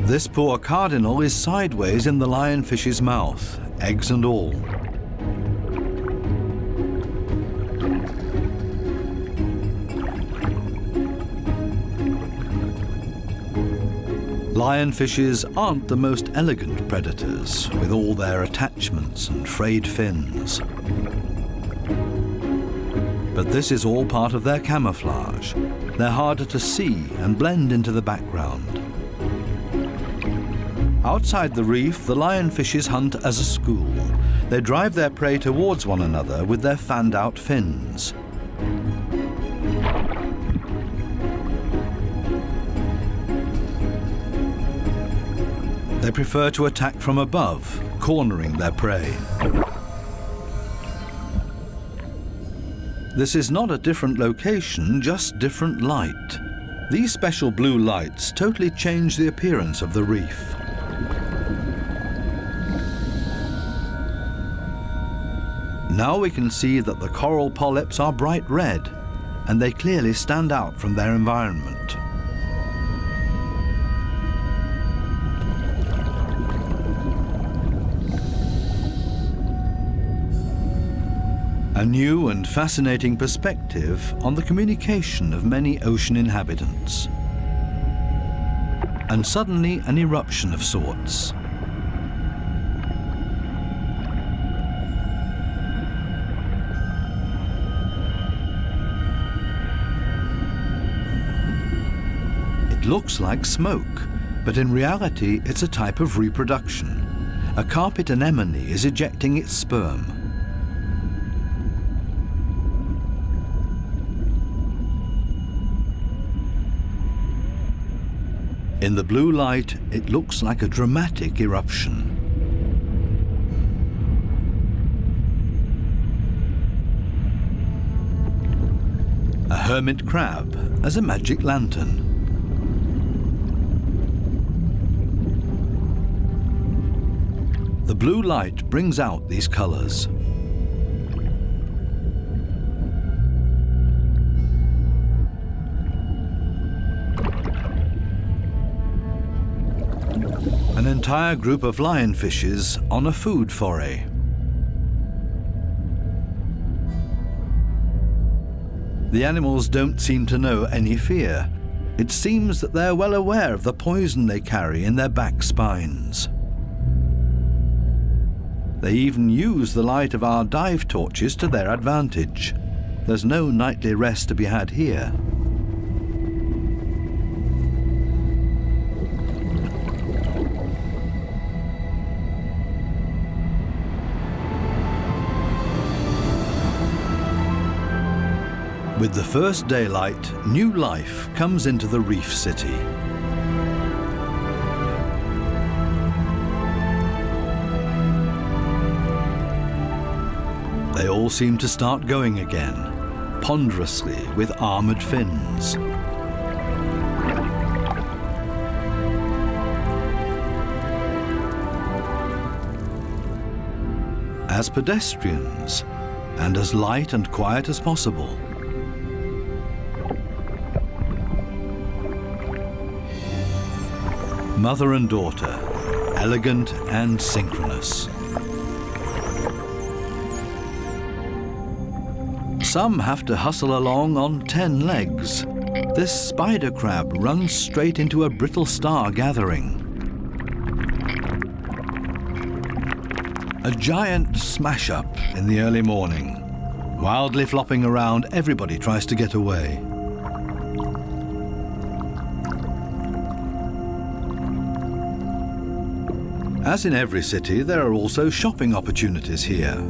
This poor cardinal is sideways in the lionfish's mouth, eggs and all. Lionfishes aren't the most elegant predators, with all their attachments and frayed fins. But this is all part of their camouflage. They're harder to see and blend into the background. Outside the reef, the lionfishes hunt as a school. They drive their prey towards one another with their fanned-out fins. They prefer to attack from above, cornering their prey. This is not a different location, just different light. These special blue lights totally change the appearance of the reef. Now we can see that the coral polyps are bright red, and they clearly stand out from their environment. A new and fascinating perspective on the communication of many ocean inhabitants. And suddenly an eruption of sorts. It looks like smoke, but in reality it's a type of reproduction. A carpet anemone is ejecting its sperm. In the blue light, it looks like a dramatic eruption. A hermit crab as a magic lantern. The blue light brings out these colors. An entire group of lionfishes on a food foray. The animals don't seem to know any fear. It seems that they're well aware of the poison they carry in their back spines. They even use the light of our dive torches to their advantage. There's no nightly rest to be had here. With the first daylight, new life comes into the reef city. They all seem to start going again, ponderously with armored fins. As pedestrians, and as light and quiet as possible. Mother and daughter, elegant and synchronous. Some have to hustle along on 10 legs. This spider crab runs straight into a brittle star gathering. A giant smash-up in the early morning. Wildly flopping around, everybody tries to get away. As in every city, there are also shopping opportunities here.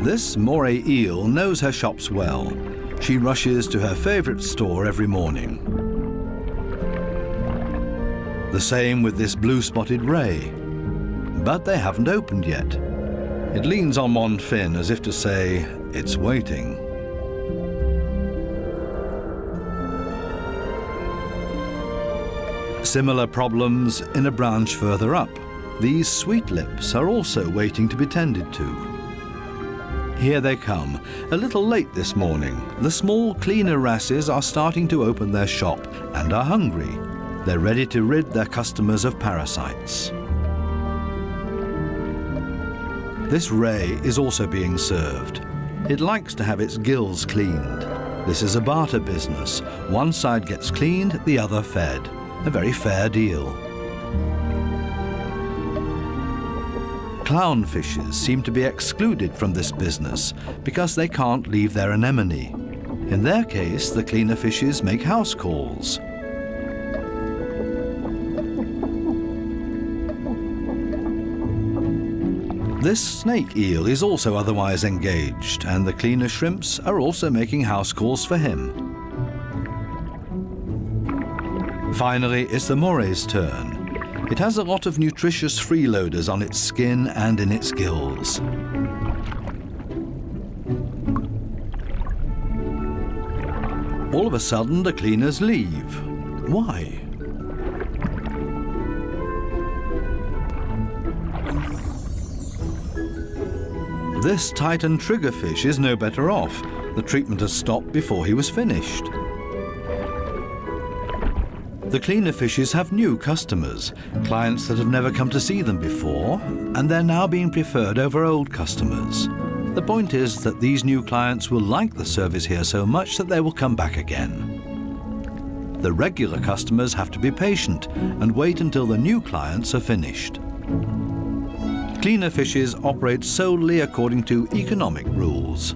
This moray eel knows her shops well. She rushes to her favorite store every morning. The same with this blue-spotted ray. But they haven't opened yet. It leans on one fin as if to say, it's waiting. Similar problems in a branch further up. These sweet lips are also waiting to be tended to. Here they come, a little late this morning. The small cleaner wrasses are starting to open their shop and are hungry. They're ready to rid their customers of parasites. This ray is also being served. It likes to have its gills cleaned. This is a barter business. One side gets cleaned, the other fed. A very fair deal. Clownfishes seem to be excluded from this business because they can't leave their anemone. In their case, the cleaner fishes make house calls. This snake eel is also otherwise engaged, and the cleaner shrimps are also making house calls for him. Finally, it's the moray's turn. It has a lot of nutritious freeloaders on its skin and in its gills. All of a sudden, the cleaners leave. Why? This Titan triggerfish is no better off. The treatment has stopped before he was finished. The cleaner fishes have new customers, clients that have never come to see them before, and they're now being preferred over old customers. The point is that these new clients will like the service here so much that they will come back again. The regular customers have to be patient and wait until the new clients are finished. Cleaner fishes operate solely according to economic rules.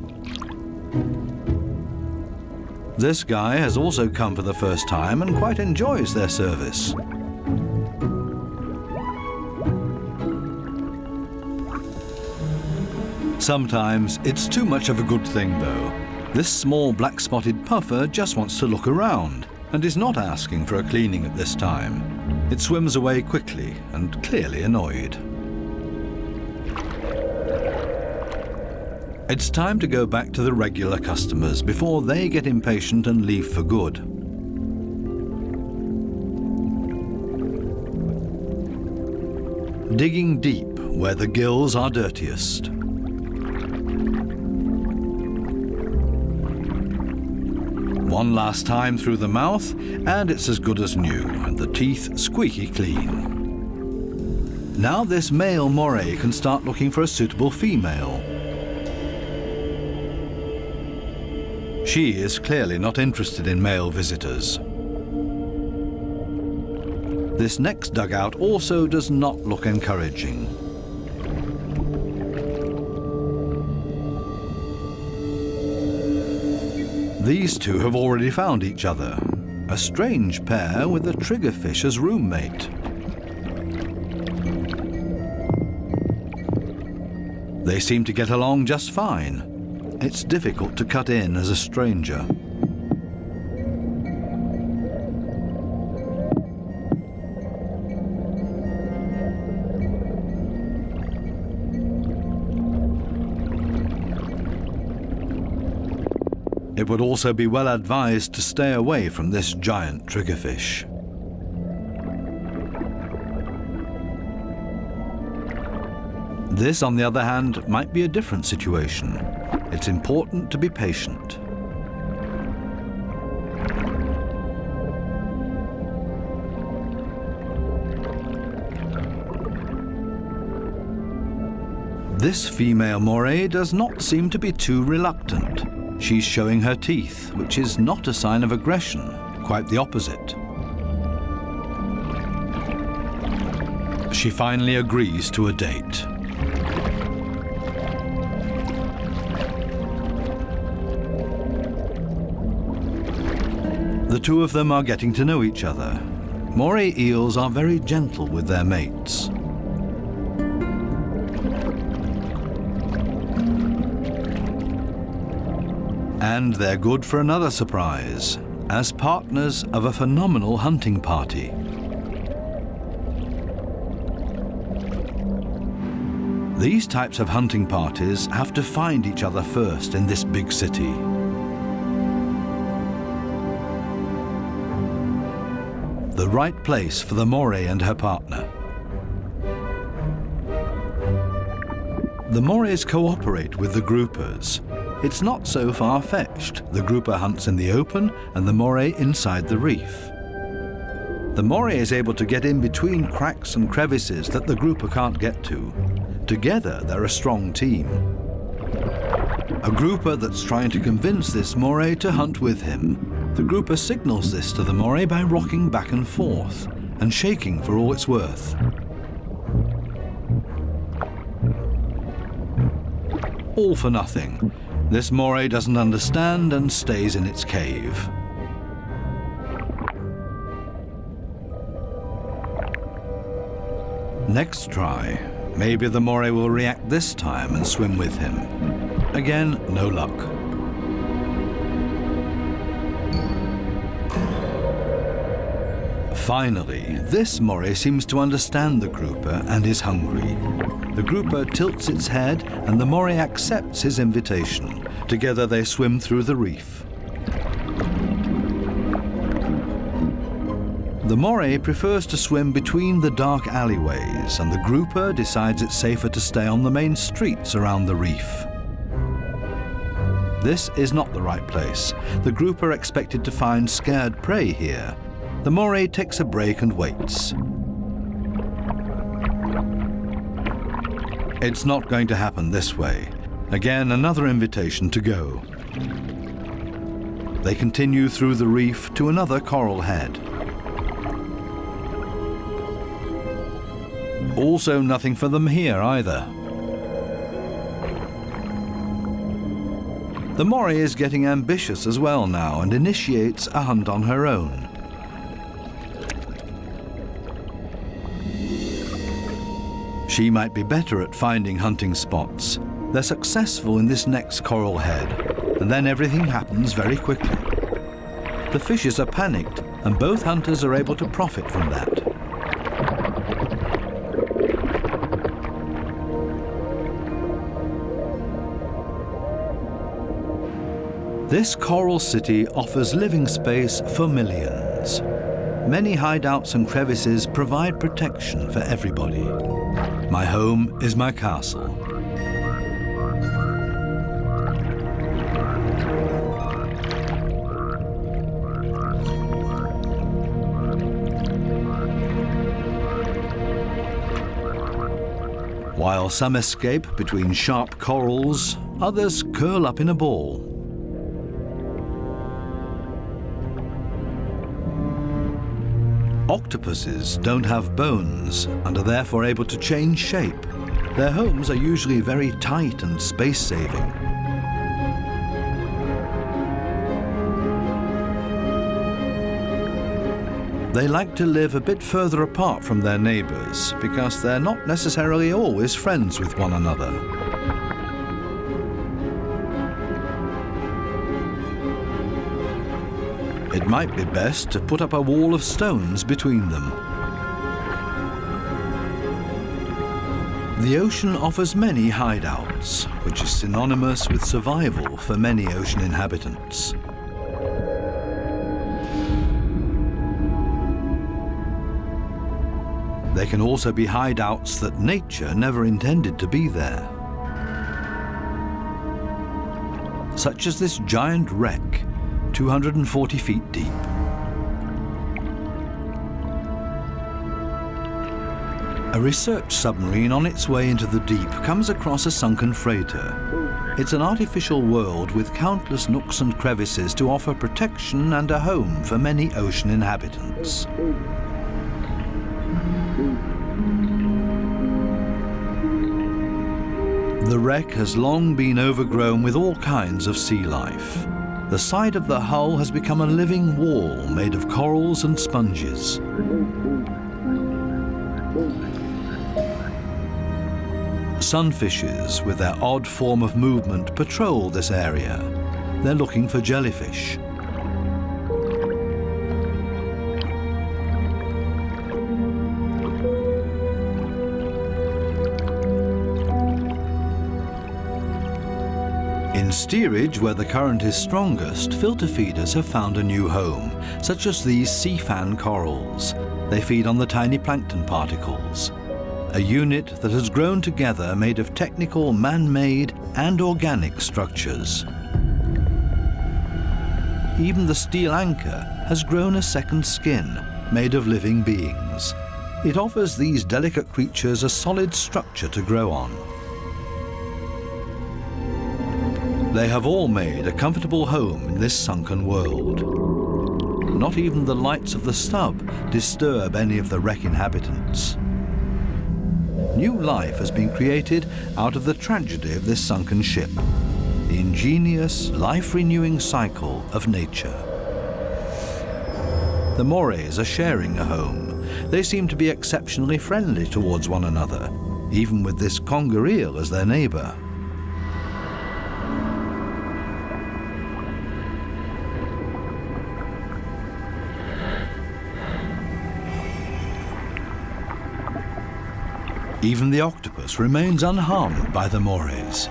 This guy has also come for the first time and quite enjoys their service. Sometimes it's too much of a good thing, though. This small black-spotted puffer just wants to look around and is not asking for a cleaning at this time. It swims away quickly and clearly annoyed. It's time to go back to the regular customers before they get impatient and leave for good. Digging deep where the gills are dirtiest. One last time through the mouth, and it's as good as new, and the teeth squeaky clean. Now this male moray can start looking for a suitable female. She is clearly not interested in male visitors. This next dugout also does not look encouraging. These two have already found each other. A strange pair with a triggerfish as roommate. They seem to get along just fine. It's difficult to cut in as a stranger. It would also be well advised to stay away from this giant triggerfish. This, on the other hand, might be a different situation. It's important to be patient. This female moray does not seem to be too reluctant. She's showing her teeth, which is not a sign of aggression, quite the opposite. She finally agrees to a date. The two of them are getting to know each other. Moray eels are very gentle with their mates. And they're good for another surprise, as partners of a phenomenal hunting party. These types of hunting parties have to find each other first in this big city. The right place for the moray and her partner. The morays cooperate with the groupers. It's not so far-fetched. The grouper hunts in the open and the moray inside the reef. The moray is able to get in between cracks and crevices that the grouper can't get to. Together, they're a strong team. A grouper that's trying to convince this moray to hunt with him. The grouper signals this to the moray by rocking back and forth and shaking for all it's worth. All for nothing. This moray doesn't understand and stays in its cave. Next try. Maybe the moray will react this time and swim with him. Again, no luck. Finally, this moray seems to understand the grouper and is hungry. The grouper tilts its head and the moray accepts his invitation. Together they swim through the reef. The moray prefers to swim between the dark alleyways, and the grouper decides it's safer to stay on the main streets around the reef. This is not the right place. The grouper expected to find scared prey here. The moray takes a break and waits. It's not going to happen this way. Again, another invitation to go. They continue through the reef to another coral head. Also nothing for them here either. The moray is getting ambitious as well now and initiates a hunt on her own. She might be better at finding hunting spots. They're successful in this next coral head, and then everything happens very quickly. The fishes are panicked, and both hunters are able to profit from that. This coral city offers living space for millions. Many hideouts and crevices provide protection for everybody. My home is my castle. While some escape between sharp corals, others curl up in a ball. Octopuses don't have bones and are therefore able to change shape. Their homes are usually very tight and space-saving. They like to live a bit further apart from their neighbors because they're not necessarily always friends with one another. It might be best to put up a wall of stones between them. The ocean offers many hideouts, which is synonymous with survival for many ocean inhabitants. There can also be hideouts that nature never intended to be there. Such as this giant wreck, 240 feet deep. A research submarine on its way into the deep comes across a sunken freighter. It's an artificial world with countless nooks and crevices to offer protection and a home for many ocean inhabitants. The wreck has long been overgrown with all kinds of sea life. The side of the hull has become a living wall made of corals and sponges. Sunfishes, with their odd form of movement, patrol this area. They're looking for jellyfish. In steerage, where the current is strongest, filter feeders have found a new home, such as these sea fan corals. They feed on the tiny plankton particles. a unit that has grown together made of technical, man-made and organic structures. Even the steel anchor has grown a second skin, made of living beings. It offers these delicate creatures a solid structure to grow on. They have all made a comfortable home in this sunken world. Not even the lights of the stub disturb any of the wreck inhabitants. New life has been created out of the tragedy of this sunken ship, the ingenious, life-renewing cycle of nature. The morays are sharing a home. They seem to be exceptionally friendly towards one another, even with this conger eel as their neighbour. Even the octopus remains unharmed by the morays.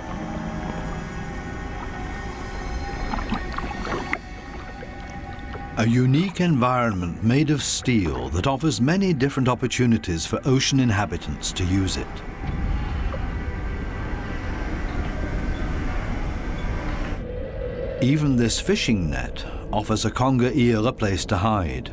A unique environment made of steel that offers many different opportunities for ocean inhabitants to use it. Even this fishing net offers a conger eel a place to hide.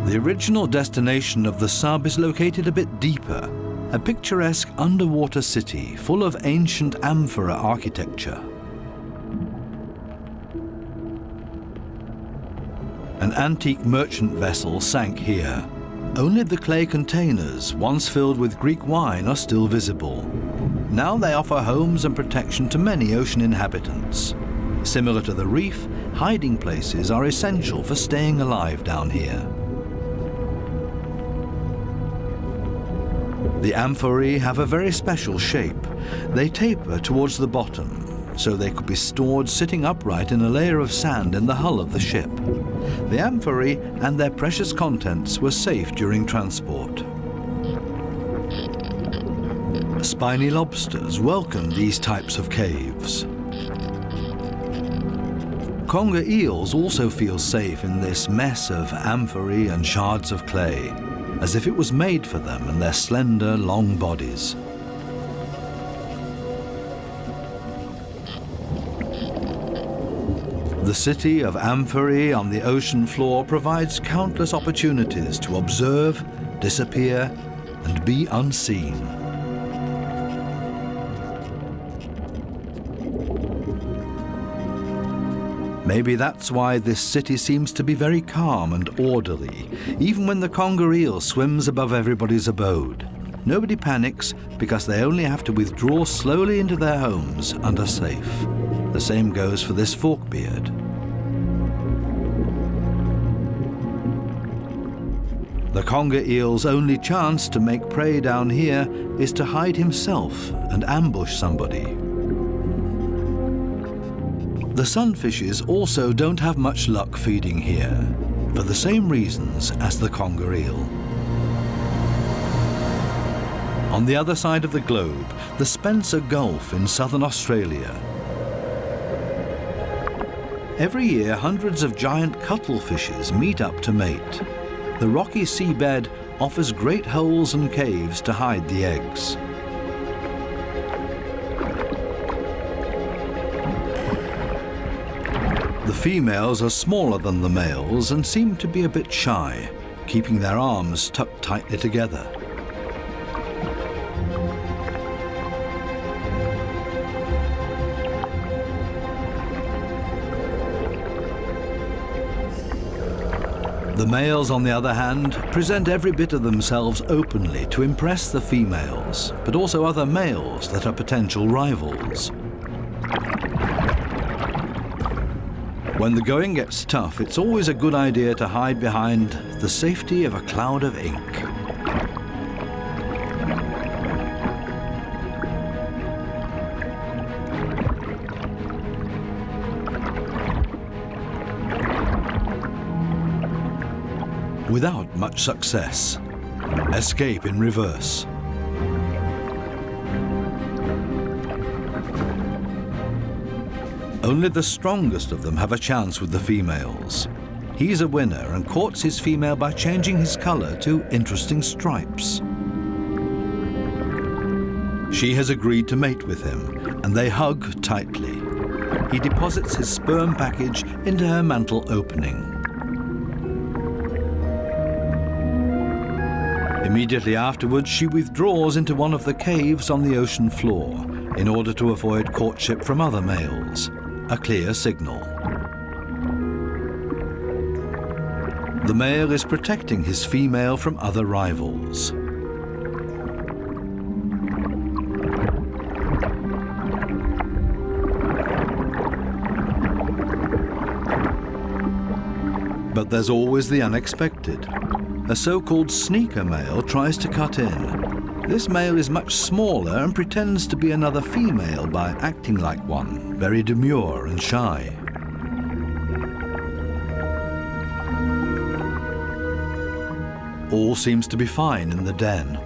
The original destination of the sub is located a bit deeper, a picturesque underwater city full of ancient amphora architecture. An antique merchant vessel sank here. Only the clay containers, once filled with Greek wine, are still visible. Now they offer homes and protection to many ocean inhabitants. Similar to the reef, hiding places are essential for staying alive down here. The amphorae have a very special shape. They taper towards the bottom, so they could be stored sitting upright in a layer of sand in the hull of the ship. The amphorae and their precious contents were safe during transport. Spiny lobsters welcome these types of caves. Conger eels also feel safe in this mess of amphorae and shards of clay, as if it was made for them and their slender, long bodies. The city of amphorae on the ocean floor provides countless opportunities to observe, disappear, and be unseen. Maybe that's why this city seems to be very calm and orderly, even when the conger eel swims above everybody's abode. Nobody panics because they only have to withdraw slowly into their homes and are safe. The same goes for this forkbeard. The conger eel's only chance to make prey down here is to hide himself and ambush somebody. The sunfishes also don't have much luck feeding here, for the same reasons as the conger eel. On the other side of the globe, the Spencer Gulf in southern Australia. Every year, hundreds of giant cuttlefishes meet up to mate. The rocky seabed offers great holes and caves to hide the eggs. The females are smaller than the males and seem to be a bit shy, keeping their arms tucked tightly together. The males, on the other hand, present every bit of themselves openly to impress the females, but also other males that are potential rivals. When the going gets tough, it's always a good idea to hide behind the safety of a cloud of ink. Without much success. Escape in reverse. Only the strongest of them have a chance with the females. He's a winner and courts his female by changing his color to interesting stripes. She has agreed to mate with him, and they hug tightly. He deposits his sperm package into her mantle opening. Immediately afterwards, she withdraws into one of the caves on the ocean floor in order to avoid courtship from other males, a clear signal. The male is protecting his female from other rivals. But there's always the unexpected. A so-called sneaker male tries to cut in. This male is much smaller and pretends to be another female by acting like one, very demure and shy. All seems to be fine in the den.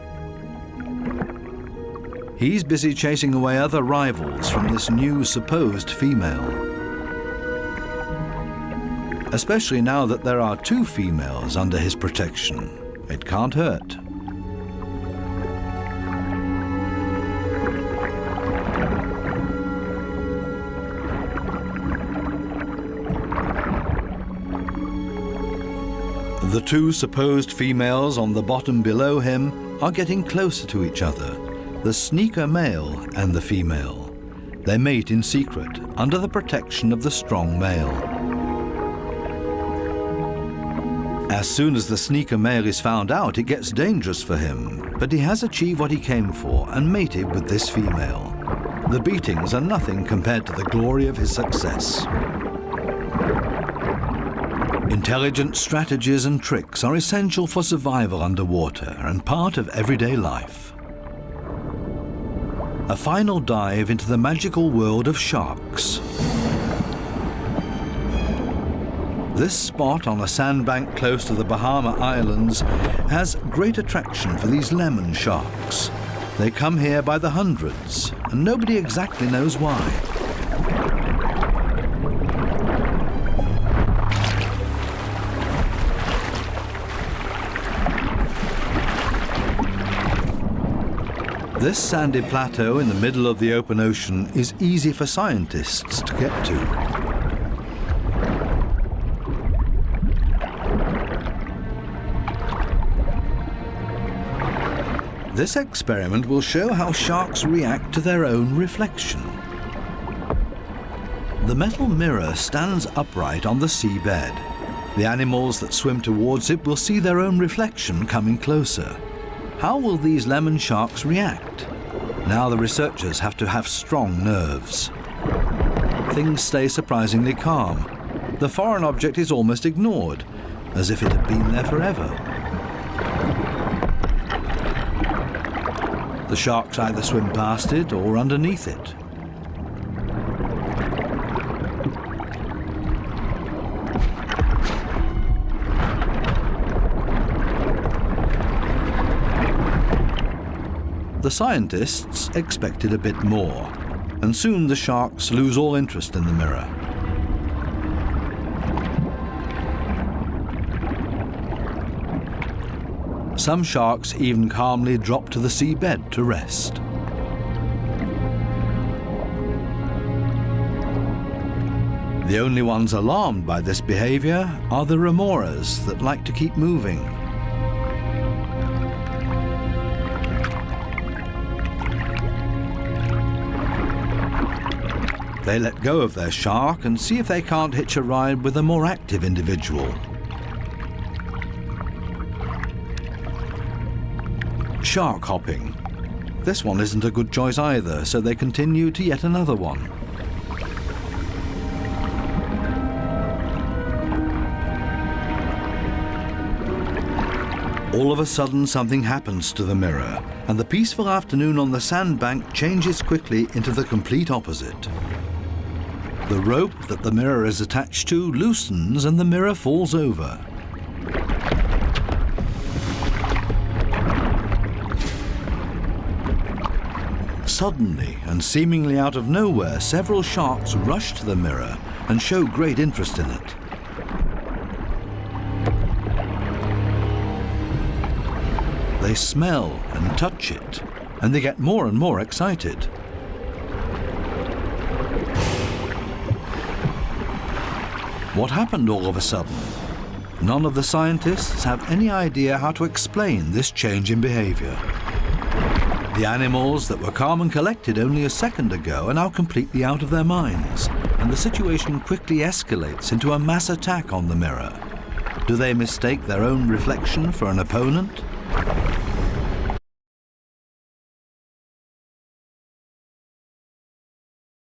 He's busy chasing away other rivals from this new supposed female. Especially now that there are 2 females under his protection. It can't hurt. The 2 supposed females on the bottom below him are getting closer to each other, the sneaker male and the female. They mate in secret, under the protection of the strong male. As soon as the sneaker male is found out, it gets dangerous for him, but he has achieved what he came for and mated with this female. The beatings are nothing compared to the glory of his success. Intelligent strategies and tricks are essential for survival underwater and part of everyday life. A final dive into the magical world of sharks. This spot on a sandbank close to the Bahama Islands has great attraction for these lemon sharks. They come here by the hundreds, and nobody exactly knows why. This sandy plateau in the middle of the open ocean is easy for scientists to get to. This experiment will show how sharks react to their own reflection. The metal mirror stands upright on the seabed. The animals that swim towards it will see their own reflection coming closer. How will these lemon sharks react? Now the researchers have to have strong nerves. Things stay surprisingly calm. The foreign object is almost ignored, as if it had been there forever. The sharks either swim past it or underneath it. The scientists expected a bit more, and soon the sharks lose all interest in the mirror. Some sharks even calmly drop to the seabed to rest. The only ones alarmed by this behavior are the remoras that like to keep moving. They let go of their shark and see if they can't hitch a ride with a more active individual. Shark hopping. This one isn't a good choice either, so they continue to yet another one. All of a sudden, something happens to the mirror, and the peaceful afternoon on the sandbank changes quickly into the complete opposite. The rope that the mirror is attached to loosens and the mirror falls over. Suddenly, and seemingly out of nowhere, several sharks rush to the mirror and show great interest in it. They smell and touch it, and they get more and more excited. What happened all of a sudden? None of the scientists have any idea how to explain this change in behavior. The animals that were calm and collected only a second ago are now completely out of their minds, and the situation quickly escalates into a mass attack on the mirror. Do they mistake their own reflection for an opponent?